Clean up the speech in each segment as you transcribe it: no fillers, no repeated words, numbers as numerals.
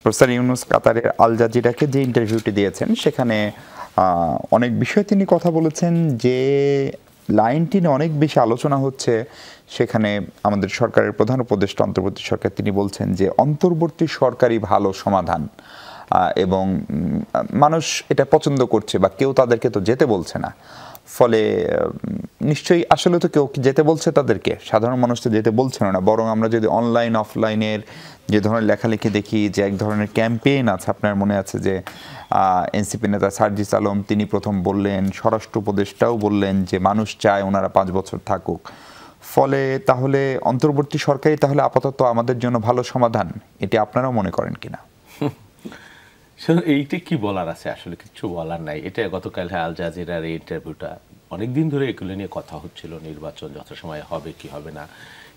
Professor Yunus কাতারের আল জাজিরাকে যে ইন্টারভিউটি দিয়েছেন সেখানে অনেক বিষয় তিনি কথা বলেছেন, যে লাইনটি নিয়ে অনেক বেশি আলোচনা হচ্ছে। সেখানে আমাদের সরকারের প্রধান উপদেষ্টা অন্তর্বর্তী সরকার, তিনি বলছেন যে অন্তর্বর্তী সরকারই ভালো সমাধান, এবং মানুষ এটা পছন্দ করছে, বা কেউ তাদেরকে তো যেতে বলছে না। ফলে নিশ্চয়ই আসলে তো কেউ যেতে বলছে তাদেরকে, সাধারণ মানুষ তো যেতে বলছে না। বরং আমরা যদি অনলাইন অফলাইনের যে ধরনের লেখালেখি দেখি, যে এক ধরনের ক্যাম্পেইন আছে, আপনার মনে আছে যে এনসিপি নেতা সার্জিস আলম তিনি প্রথম বললেন, স্বরাষ্ট্র উপদেষ্টাও বললেন যে মানুষ চায় ওনারা 5 বছর থাকুক। ফলে তাহলে অন্তর্বর্তী সরকারই তাহলে আপাতত আমাদের জন্য ভালো সমাধান, এটি আপনারাও মনে করেন কিনা? এইটা কি বলার আছে, আসলে কিছু বলার নাই। এটা গতকাল আল জাজিরার এই ইন্টারভিউটা, অনেকদিন ধরে এগুলো নিয়ে কথা হচ্ছিল, নির্বাচন যথাসময়ে হবে কি হবে না।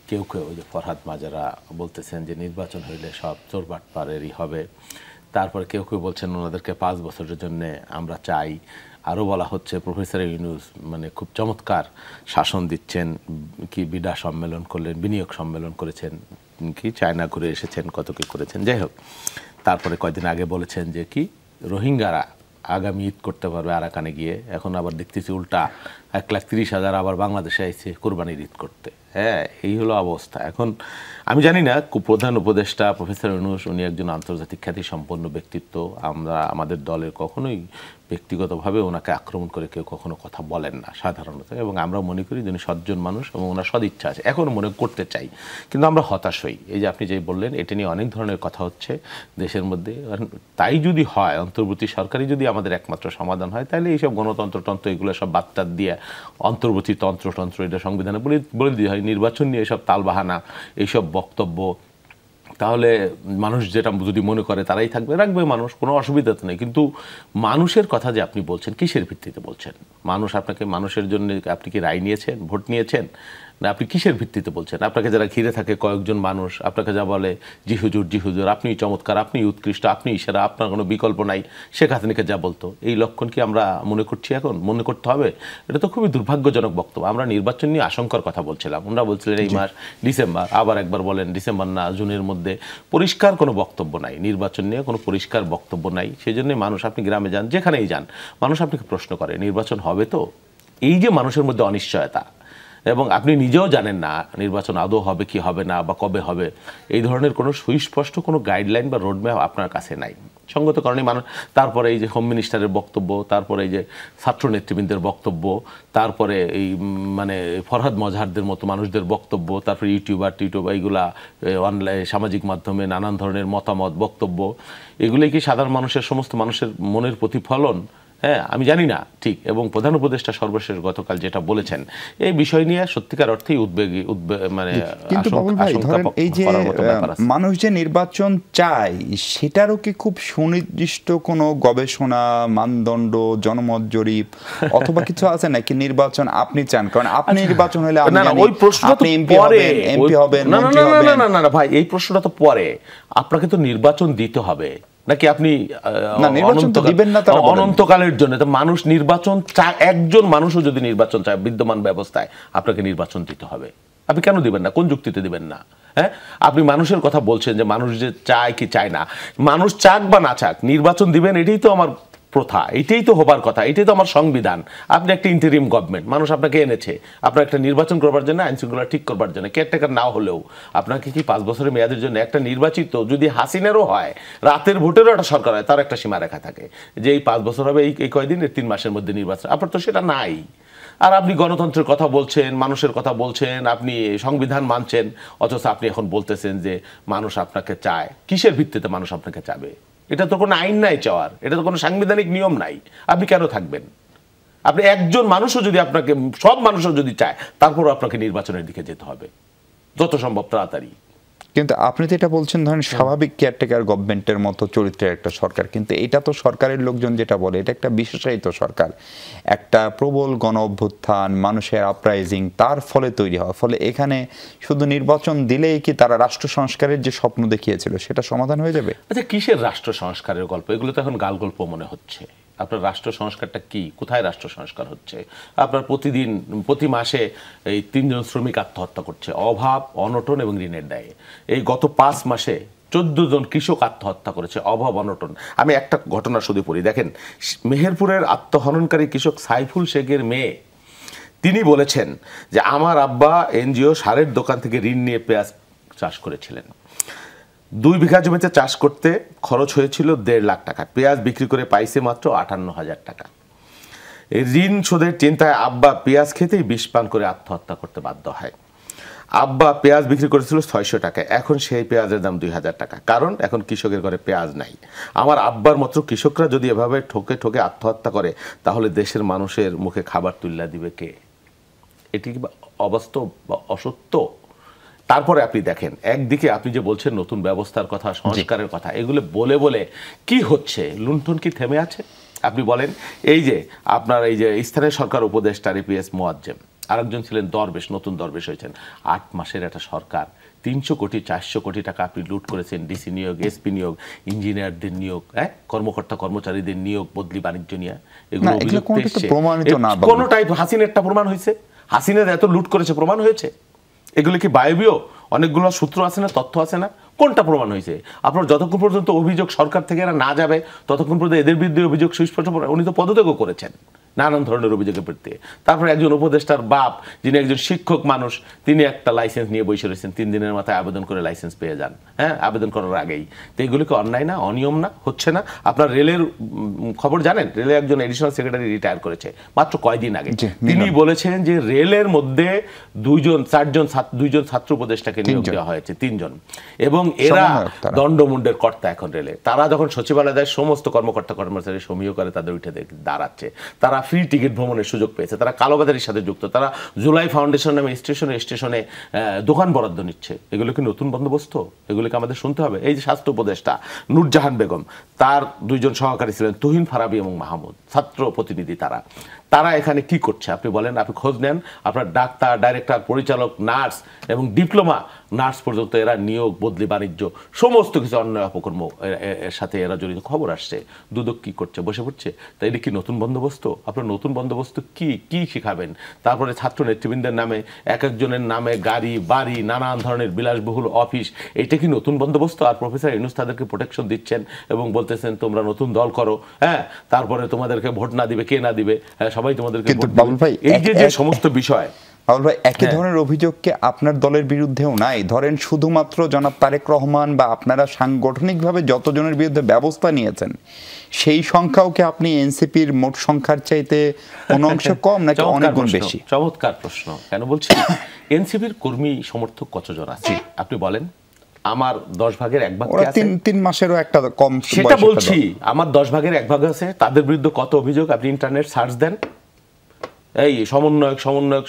কেউ কেউ যে ফরহাদ মাজারা বলতেছেন যে নির্বাচন হইলে সব চোরবাটপাড়েরই হবে। তারপর কেউ কেউ বলছেন ওনাদেরকে 5 বছরের জন্য আমরা চাই। আরও বলা হচ্ছে প্রফেসর ইউনূস মানে খুব চমৎকার শাসন দিচ্ছেন, কি বিডা সম্মেলন করলেন, বিনিয়োগ সম্মেলন করেছেন, কি চায়না ঘুরে এসেছেন, কত কি করেছেন, যাই হোক। তারপরে কয়েকদিন আগে বলেছেন যে কি রোহিঙ্গারা আগামী ঈদ করতে পারবে আরাকানে গিয়ে। এখন আবার দেখতেছি উল্টা 1,30,000 আবার বাংলাদেশে এসে কোরবানির ঈদ করতে। হ্যাঁ, এই হলো অবস্থা। এখন আমি জানি না, প্রধান উপদেষ্টা প্রফেসর ইউনূস উনি একজন আন্তর্জাতিক খ্যাতিসম্পন্ন ব্যক্তিত্ব। আমরা আমাদের দলের কখনোই ব্যক্তিগতভাবে ওনাকে আক্রমণ করে কেউ কখনো কথা বলেন না সাধারণত, এবং আমরা মনে করি যে উনি সজ্জন মানুষ এবং ওনার সদিচ্ছা আছে, এখনও মনে করতে চাই। কিন্তু আমরা হতাশ হই, এই যে আপনি যেই বললেন, এটা নিয়ে অনেক ধরনের কথা হচ্ছে দেশের মধ্যে। তাই যদি হয়, অন্তর্বর্তী সরকারই যদি আমাদের একমাত্র সমাধান হয়, তাহলে এইসব গণতন্ত্র এগুলো সব বার্তা দিয়ে অন্তর্বর্তী তন্ত্র এটা সংবিধানে বলে দিয়ে হয়, নির্বাচন নিয়ে এসব তালবাহানা, এইসব বক্তব্য, তাহলে মানুষ যেটা যদি মনে করে তারাই রাখবে মানুষ, কোনো অসুবিধা তো নেই। কিন্তু মানুষের কথা যে আপনি বলছেন, কিসের ভিত্তিতে বলছেন? মানুষ আপনাকে, মানুষের জন্য আপনি কি রায় নিয়েছেন, ভোট নিয়েছেন, না আপনি কিসের ভিত্তিতে বলছেন? আপনাকে যারা ঘিরে থাকে কয়েকজন মানুষ, আপনাকে যা বলে জি হুজুর আপনি চমৎকার, আপনি উৎকৃষ্ট, আপনি সেরা, আপনার কোনো বিকল্প নাই, শেখ হাসিনাকে যা বলতো, এই লক্ষণ কি আমরা মনে করছি এখন, মনে করতে হবে? এটা তো খুবই দুর্ভাগ্যজনক বক্তব্য। আমরা নির্বাচন নিয়ে আশঙ্কার কথা বলছিলাম, ওনারা বলছিলেন এই মাস ডিসেম্বর, আবার একবার বলেন ডিসেম্বর না জুনের মধ্যে। পরিষ্কার কোনো বক্তব্য নাই, নির্বাচন নিয়ে কোনো পরিষ্কার বক্তব্য নাই। সেই জন্যই মানুষ, আপনি গ্রামে যান, যেখানেই যান, মানুষ আপনাকে প্রশ্ন করে নির্বাচন হবে তো? এই যে মানুষের মধ্যে অনিশ্চয়তা, এবং আপনি নিজেও জানেন না নির্বাচন আদৌ হবে কি হবে না, বা কবে হবে, এই ধরনের কোনো সুস্পষ্ট কোনো গাইডলাইন বা রোডম্যাপ আপনার কাছে নাই। সঙ্গত কারণে মানুষ, তারপরে এই যে হোম মিনিস্টারের বক্তব্য, তারপরে এই যে ছাত্র নেতৃবৃন্দের বক্তব্য, তারপরে এই মানে ফরহাদ মজহারদের মতো মানুষদের বক্তব্য, তারপরে ইউটিউবার এইগুলা অনলাইন সামাজিক মাধ্যমে নানান ধরনের মতামত বক্তব্য, এগুলোই কি সাধারণ মানুষের, সমস্ত মানুষের মনের প্রতিফলন? হ্যাঁ, আমি জানি না ঠিক। এবং প্রধান উপদেষ্টা সর্বশেষ গতকাল যেটা বলেছেন, এই বিষয় নিয়ে সত্যিকার অর্থেই মানে এই যে মানুষ যে নির্বাচন চায়, সেটারও কি খুব সুনির্দিষ্ট কোনো গবেষণা, মানদণ্ড, জনমত জরিপ অথবা কিছু আছে নাকি? নির্বাচন আপনি চান, কারণ আপনি নির্বাচন হলে ওই প্রশ্নটা তো পরে, এমপি হবেন, মন্ত্রী হবেন। না ভাই, এই প্রশ্নটা তো পরে। আপনাকে তো নির্বাচন দিতে হবে, নাকি আপনি অনন্তকালের জন্য? মানুষ নির্বাচন চায়, একজন মানুষও যদি নির্বাচন চায় বিদ্যমান ব্যবস্থায়, আপনাকে নির্বাচন দিতে হবে। আপনি কেন দিবেন না? কোন যুক্তিতে দিবেন না? হ্যাঁ, আপনি মানুষের কথা বলছেন যে মানুষ যে চায় কি চায় না, মানুষ চাক বা না চাক নির্বাচন দিবেন, এটাই তো আমার প্রথা, এটাই তো হবার কথা, এটাই তো আমার সংবিধান। আপনি একটা ইন্টারিম গভর্নমেন্ট, মানুষ আপনাকে এনেছে আপনার একটা নির্বাচন করবার জন্য, আইন শৃঙ্খলা ঠিক করবার জন্য। কেয়ারটেকার না হলেও আপনাকে কি 5 বছরের মেয়াদের জন্য একটা নির্বাচিত, যদি হাসিনারও হয়, রাতের ভোটেরও একটা সরকার হয়, তার একটা সীমারেখা থাকে যে এই 5 বছর হবে, এই কয়দিন, 3 মাসের মধ্যে নির্বাচন। আপনার তো সেটা নাই। আর আপনি গণতন্ত্রের কথা বলছেন, মানুষের কথা বলছেন, আপনি সংবিধান মানছেন, অথচ আপনি এখন বলতেছেন যে মানুষ আপনাকে চায়। কিসের ভিত্তিতে মানুষ আপনাকে চাবে? এটা তো কোনো আইন নাই চাওয়ার, এটা তো কোনো সাংবিধানিক নিয়ম নাই। আপনি কেন থাকবেন? আপনি একজন মানুষও যদি আপনাকে, সব মানুষও যদি চায়, তারপরও আপনাকে নির্বাচনের দিকে যেতে হবে যত সম্ভব তাড়াতাড়ি। কিন্তু আপনি তো এটা বলছেন ধরেন স্বাভাবিক কেয়ারটেকার গভর্নমেন্টের মতো চরিত্রের একটা সরকার, কিন্তু এটা তো সরকারের লোকজন যেটা বলে, এটা একটা বিশেষায়িত সরকার, একটা প্রবল গণ অভ্যুত্থান, মানুষের আপরাইজিং, তার ফলে তৈরি হওয়া। ফলে এখানে শুধু নির্বাচন দিলেই কি তারা রাষ্ট্র সংস্কারের যে স্বপ্ন দেখিয়েছিল সেটা সমাধান হয়ে যাবে? আচ্ছা, কিসের রাষ্ট্র সংস্কারের গল্প? এগুলো তো এখন গাল গল্প মনে হচ্ছে। আপনার রাষ্ট্র সংস্কারটা কি? কোথায় রাষ্ট্র সংস্কার হচ্ছে? আপনার প্রতিদিন, প্রতি মাসে এই 3 জন শ্রমিক আত্মহত্যা করছে, অভাব, অনটন এবং ঋণের দায়ে। এই গত 5 মাসে 14 জন কৃষক আত্মহত্যা করেছে, অভাব অনটন। আমি একটা ঘটনা শুধু পড়ি, দেখেন মেহেরপুরের আত্মহননকারী কৃষক সাইফুল শেখের মেয়ে, তিনি বলেছেন যে আমার আব্বা এনজিও সারের দোকান থেকে ঋণ নিয়ে পেঁয়াজ চাষ করেছিলেন। 2 বিঘা জমিতে চাষ করতে খরচ হয়েছিল 1.5 লাখ টাকা, পেঁয়াজ বিক্রি করে পাইছে মাত্র 58,000 টাকা। এই ঋণ শোধের চিন্তায় আব্বা পেঁয়াজ খেতেই বিষ পান করে আত্মহত্যা করতে বাধ্য হয়। আব্বা পেঁয়াজ বিক্রি করেছিল 600 টাকা, এখন সেই পেঁয়াজের দাম 2000 টাকা, কারণ এখন কৃষকের ঘরে পেঁয়াজ নাই। আমার আব্বার মতো কৃষকরা যদি এভাবে ঠকে ঠকে আত্মহত্যা করে, তাহলে দেশের মানুষের মুখে খাবার তুলে দিবে কে? এটি কি অবাস্তব বা অসত্য? তারপরে আপনি দেখেন, একদিকে আপনি যে বলছেন নতুন ব্যবস্থার কথা, সংস্কারের কথা, এগুলো বলে বলে কি হচ্ছে? লুণ্ঠন কি থেমে আছে? আপনি বলেন, এই যে আপনার এই যে স্থানীয় সরকার উপদেষ্টা রিপিএস মোয়াজ্জেম, আরেকজন ছিলেন দরবেশ, নতুন দরবেশ হয়েছেন। 8 মাসের একটা সরকার, 300 কোটি 400 কোটি টাকা আপনি লুট করেছেন। ডিসি নিয়োগ, এসপি নিয়োগ, ইঞ্জিনিয়ারদের নিয়োগ, কর্মকর্তা কর্মচারীদের নিয়োগ, বদলি বাণিজ্য নিয়ে, এগুলো অভিযোগ পেয়েছে। কোন টাইপ হাসিনেরটা প্রমাণ হয়েছে? হাসিনের এত লুট করেছে প্রমাণ হয়েছে? এগুলো কি বায়বীয়? অনেকগুলো সূত্র আছে না, তথ্য আছে না, কোনটা প্রমাণ হয়েছে? আপনার যতক্ষণ পর্যন্ত অভিযোগ সরকার থেকে এরা না যাবে, ততক্ষণ পর্যন্ত এদের বিরুদ্ধে অভিযোগ সুস্পষ্ট। উনি তো পদত্যাগও করেছেন নানান ধরনের অভিযোগের প্রতি। তারপরে একজন উপদেষ্টার বাপ, যিনি একজন শিক্ষক মানুষ, তিনি একটা লাইসেন্স নিয়ে বসে রয়েছেন, 3 দিনের মাথায় আবেদন করে লাইসেন্স পেয়ে যান, আবেদন করার আগেই। তো এগুলো কি অন্যায় না, অনিয়ম না? হচ্ছে না? আপনার রেলের খবর জানেন, রেলে একজন এডিশনাল সেক্রেটারি রিটায়ার করেছে মাত্র কয়েকদিন আগে। তিনি বলেছেন যে রেলের মধ্যে 2জন ছাত্র উপদেষ্টাকে নিয়োগ দেওয়া হয়েছে, 3 জন, এবং এরা দণ্ডমুণ্ডের কর্তা এখন রেলে। তারা যখন সচিবালয় দেয়, সমস্ত কর্মকর্তা কর্মচারী সমীহ করে তাদের উঠে দাঁড়াচ্ছে। তারা ফ্রি টিকিট ভ্রমণের সুযোগ পেয়েছে, তারা কালোবাজারির সাথে যুক্ত, তারা জুলাই ফাউন্ডেশন নামে স্টেশনে স্টেশনে দোকান বরাদ্দ নিচ্ছে। এগুলো কি নতুন বন্দোবস্ত? এগুলোকে আমাদের শুনতে হবে। এই যে স্বাস্থ্য উপদেষ্টা নূরজাহান বেগম, তার 2 জন সহকারী ছিলেন তুহিন ফারাবি এবং মাহমুদ, ছাত্র প্রতিনিধি। তারা এখানে কি করছে আপনি বলেন? আপনি খোঁজ নেন, আপনার ডাক্তার, ডাইরেক্টর, পরিচালক, নার্স এবং ডিপ্লোমা নার্স পর্যন্ত এরা নিয়োগ, বদলি বাণিজ্য, সমস্ত কিছু অন্যায় অপকর্ম এর সাথে এরা জড়িত। খবর আসছে, দুদক কি করছে? বসে পড়ছে। তাই এটা কি নতুন বন্দোবস্ত? আপনার নতুন বন্দোবস্ত কি শিখাবেন? তারপরে ছাত্র নেতৃবৃন্দের নামে একজনের নামে গাড়ি বাড়ি, নানান ধরনের বিলাসবহুল অফিস, এটা কি নতুন বন্দোবস্ত? আর প্রফেসর ইউনূস তাদেরকে প্রোটেকশন দিচ্ছেন এবং বলতেছেন তোমরা নতুন দল করো, তারপরে তোমাদেরকে ভোট না দিবে, কে না দিবে, সবাই তোমাদেরকে। এই যে সমস্ত বিষয়, একই ধরনের অভিযোগকে আপনার দলের বিরুদ্ধেও নাই? ধরেন শুধুমাত্র জনাব তারেক রহমান বা আপনারা সাংগঠনিকভাবে যতজনের বিরুদ্ধে ব্যবস্থা নিয়েছেন, সেই সংখ্যাও কি আপনি এনসিপির মোট সংখ্যার চাইতে কোন অংশ কম নাকি অনেক গুণ বেশি? চমৎকার প্রশ্ন। কেন বলছি? এনসিপির কর্মী সমর্থক কতজন আছে আপনি বলেন? আমার 10 ভাগের 1 ভাগ আছে। 3 মাসেরও একটা কম, সেটা বলছি। আমার 10 ভাগের 1 ভাগ আছে। তাদের বিরুদ্ধে কত অভিযোগ আপনি ইন্টারনেট সার্চ দেন। এই সমন্বয়ক,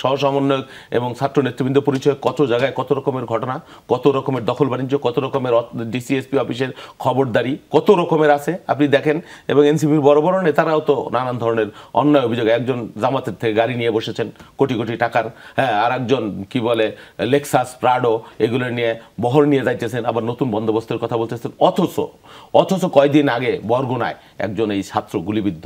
সহ সমন্বয়ক এবং ছাত্র নেতৃবৃন্দ পরিচয়, কত জায়গায় কত রকমের ঘটনা, কত রকমের দখল বাণিজ্য, কত রকমের ডিসিএসপি অফিসের খবরদারি, কত রকমের আছে আপনি দেখেন। এবং এনসিপির বড় বড় নেতারাও তো নানান ধরনের অন্যায় অভিযোগ। একজন জামাতের থেকে গাড়ি নিয়ে বসেছেন কোটি কোটি টাকার, আর একজন কি বলে লেক্সাস প্রাডো, এগুলো নিয়ে বহর নিয়ে যাইতেছেন, আবার নতুন বন্দোবস্তের কথা বলতেছেন। অথচ কয়দিন আগে বরগুনায় একজন এই ছাত্র গুলিবিদ্ধ,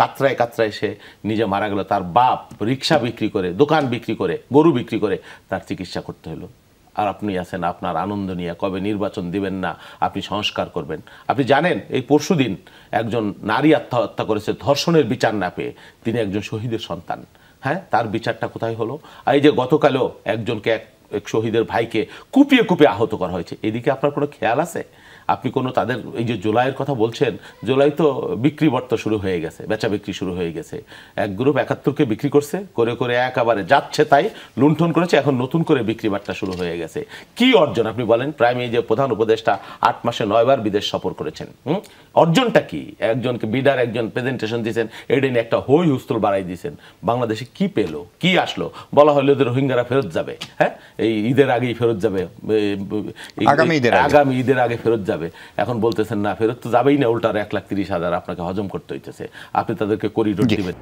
কাতরায় সে নিজে মারা গেল। তার বাপ রিক্সা বিক্রি করে, দোকান বিক্রি করে, গরু বিক্রি করে তার চিকিৎসা করতে হলো। আর আপনি আছেন আপনার আনন্দ নিয়ে, কবে নির্বাচন দিবেন না, আপনি সংস্কার করবেন। আপনি জানেন এই পরশুদিন একজন নারী আত্মহত্যা করেছে ধর্ষণের বিচার না পেয়ে। তিনি একজন শহীদের সন্তান, তার বিচারটা কোথায় হলো? এই যে গতকালও একজনকে, এক শহীদের ভাইকে কুপিয়ে আহত করা হয়েছে। এদিকে আপনার কোনো খেয়াল আছে? আপনি কোনো তাদের এই যে জুলাইয়ের কথা বলছেন, জুলাই তো বিক্রি বর্তা শুরু হয়ে গেছে, বেচা বিক্রি শুরু হয়ে গেছে। এক গ্রুপ 71কে বিক্রি করছে, করে একেবারে যাচ্ছে তাই লুণ্ঠন করেছে। এখন নতুন করে বিক্রি বার্তা শুরু হয়ে গেছে। কি অর্জন আপনি বলেন? প্রাইম এই যে প্রধান উপদেষ্টা 8 মাসে 9 বার বিদেশ সফর করেছেন, অর্জনটা কি? একজনকে বিডার একজন প্রেজেন্টেশন দিয়েছেন, এটা নিয়ে একটা হই হুস্তল বাড়াই দিয়েছেন। বাংলাদেশে কি পেলো, কি আসলো? বলা হলো ওদের রোহিঙ্গারা ফেরত যাবে, এই ঈদের আগেই ফেরত যাবে, আগামী ঈদের আগে ফেরত যাবে। এখন বলতেছেন না, ফেরত তো যাবেই না, উল্টার 1,30,000 আপনাকে হজম করতে হইতেছে। আপনি তাদেরকে করিডোর দিবেন।